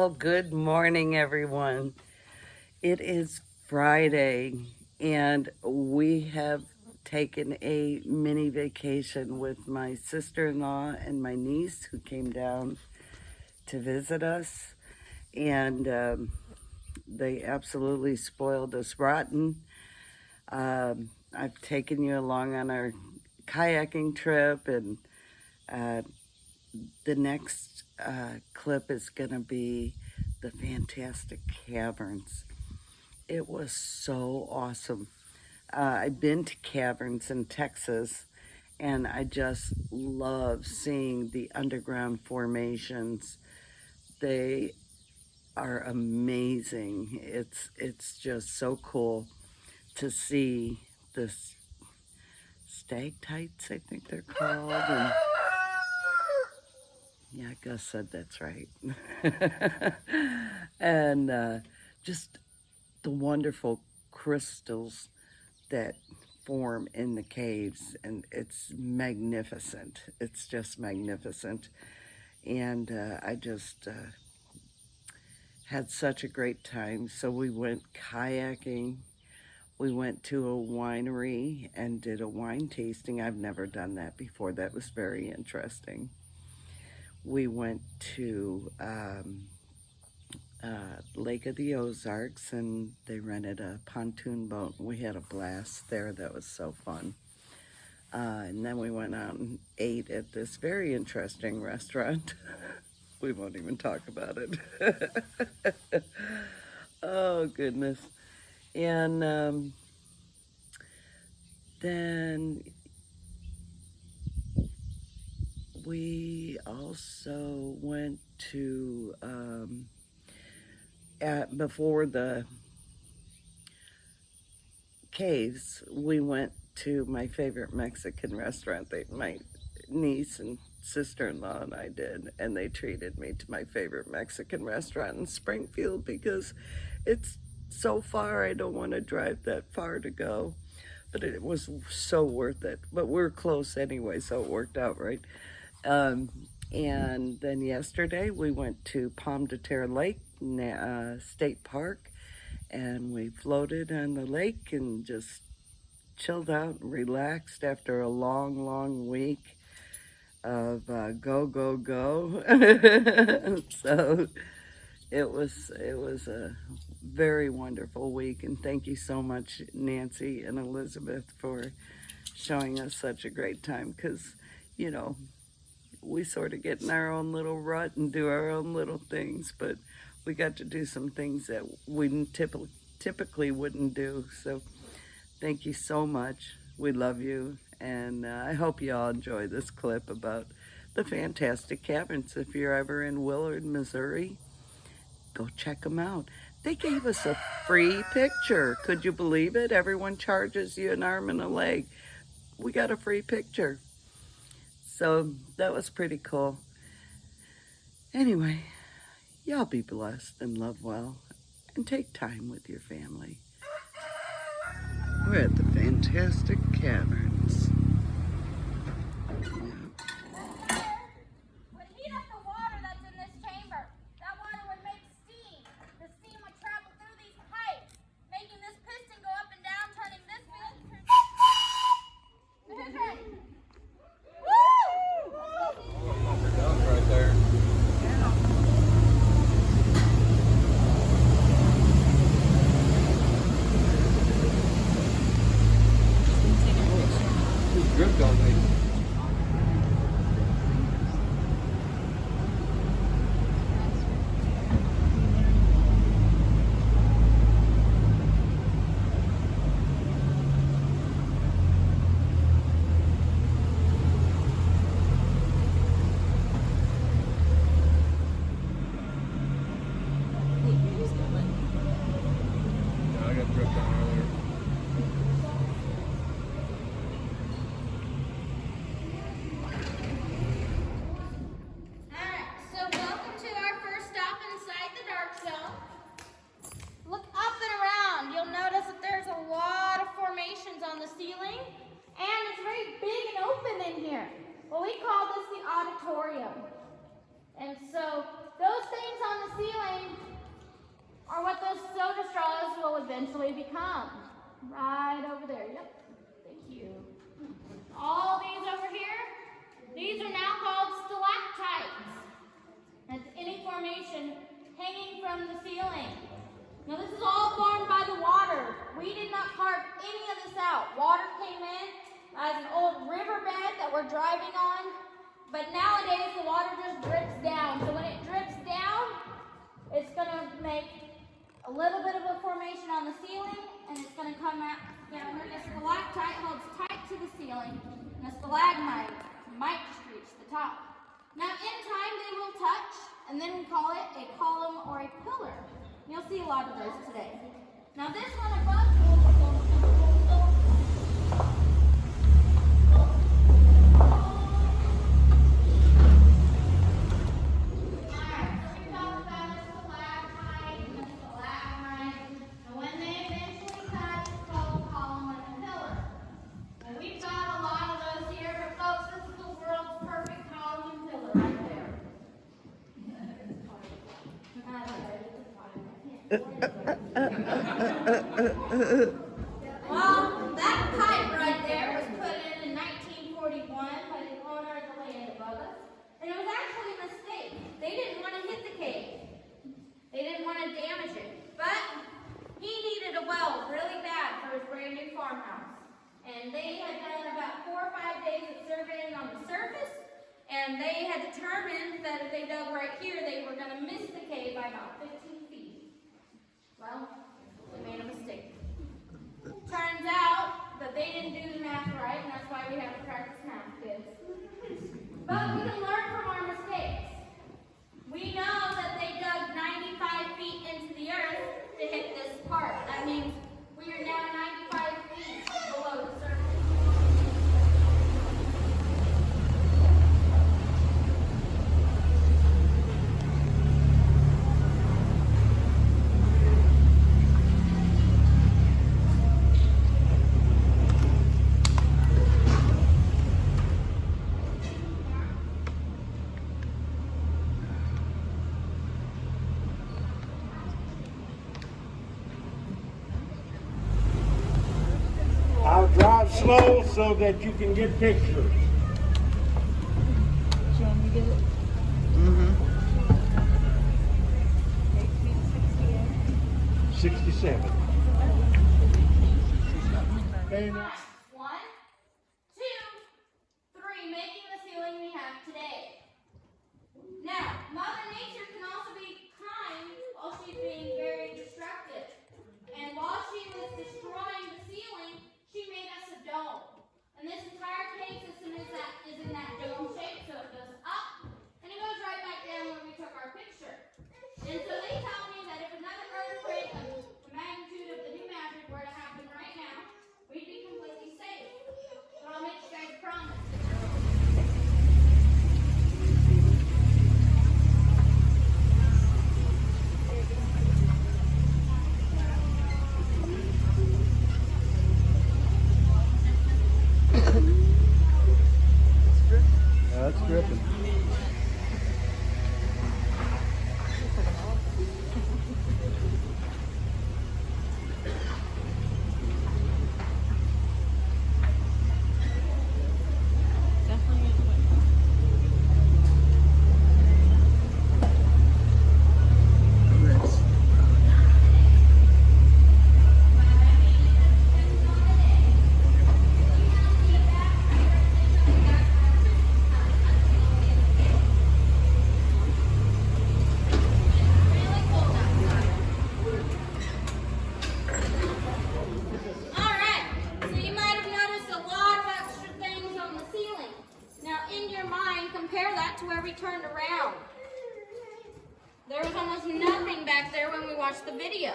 Well, good morning, everyone. It is Friday, and we have taken a mini vacation with my sister-in-law and my niece who came down to visit us, and they absolutely spoiled us rotten. I've taken you along on our kayaking trip, and the next clip is going to be the Fantastic Caverns. It was so awesome. I've been to caverns in Texas, and I just love seeing the underground formations. They are amazing. It's just so cool to see this stalactites, I think they're called. And yeah, Gus said that's right. And just the wonderful crystals that form in the caves, and it's magnificent. It's just magnificent. And I just had such a great time. So we went kayaking. We went to a winery and did a wine tasting. I've never done that before. That was very interesting. We went to Lake of the Ozarks, and they rented a pontoon boat. We had a blast there. That was so fun. And then we went out and ate at this very interesting restaurant. We won't even talk about it. Oh, goodness. And then we also went to, before the caves, we went to my favorite Mexican restaurant that my niece and sister-in-law and I did, and they treated me to my favorite Mexican restaurant in Springfield because it's so far. I don't want to drive that far to go, but it was so worth it. But we're close anyway, so it worked out right. And then yesterday we went to Palm de Terre Lake State Park, and we floated on the lake and just chilled out and relaxed after a long week of go, go, go. So it was a very wonderful week, and thank you so much, Nancy and Elizabeth, for showing us such a great time, because, you know, we sort of get in our own little rut and do our own little things, but we got to do some things that we typically wouldn't do. So thank you so much. We love you, and I hope you all enjoy this clip about the Fantastic Caverns. If you're ever in Willard, Missouri, go check them out. They gave us a free picture. Could you believe it? Everyone charges you an arm and a leg. We got a free picture. So that was pretty cool. Anyway, y'all be blessed and love well, and take time with your family. We're at the Fantastic Caverns. they become. Right over there. Yep. Thank you. All these over here, these are now called stalactites. That's any formation hanging from the ceiling. Now this is all formed by the water. We did not carve any of this out. Water came in as an old riverbed that we're driving on. But nowadays the water just drips down. So when it drips down, it's going to make a little bit of a formation on the ceiling, and it's going to come out down here. The stalactite holds tight to the ceiling, and the stalagmite might just reach the top. Now in time they will touch, and then we call it a column or a pillar. You'll see a lot of those today. Now this one above. Well, that pipe right there was put in 1941 by the owner of the land above us. And it was actually a mistake. They didn't want to hit the cave. They didn't want to damage it. But he needed a well really bad for his brand new farmhouse. And they had done about 4 or 5 days of surveying on the surface. And they had determined that if they dug right here, they were going to miss the cave by about 15 feet. Well, they made a mistake. Turns out that they didn't do the math right, and that's why we have to practice math, kids. But we can learn from our mistakes. We know that they dug 95 feet into the earth to hit this part. That means we are now 95 feet below the surface. Drive slow so that you can get pictures. Jan, you get it? 67. And 1, 2, 3, making the ceiling we have today. Now, Mother Nature can also be kind while she's being very destructive. And while she was destroying the ceiling, she made us a dome. And this entire cave system is in that dome shape, so it goes up, and it goes right back down when we took our picture. And so they tell me that if another earthquake of the magnitude of the New Magic were to happen right now, we'd be completely safe. So I'll make you guys a promise. that's dripping. Compare that to where we turned around. There was almost nothing back there when we watched the video.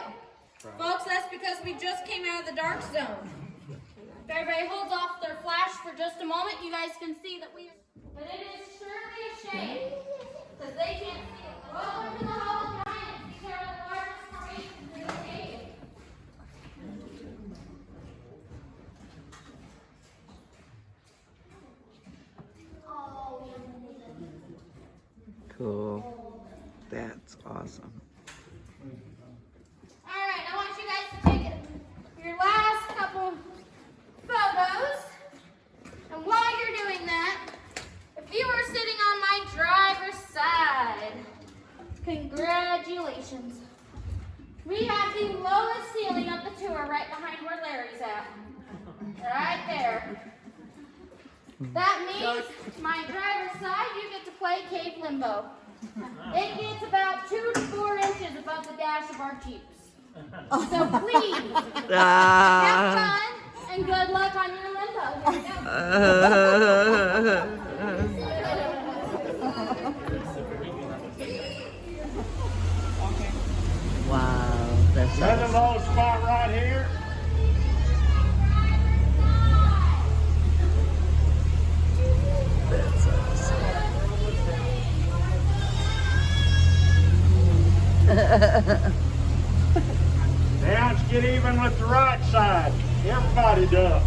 Right. Folks, that's because we just came out of the dark zone. If everybody holds off their flash for just a moment, you guys can see that we are. But it is surely a shame because they can't see it. Welcome to the Hall of Giants. These are the largest formations in the cave. Cool. That's awesome. All right, I want you guys to take it. side. Congratulations. We have the lowest ceiling of the tour right behind where Larry's at. Right there. That means my driver's side, you get to play cave limbo. It gets about 2 to 4 inches above the dash of our Jeeps. So please, have fun and good luck on your limbo. Here we go. Wow, that's Another low spot right here. That's awesome. Now let's get even with the right side. Everybody does.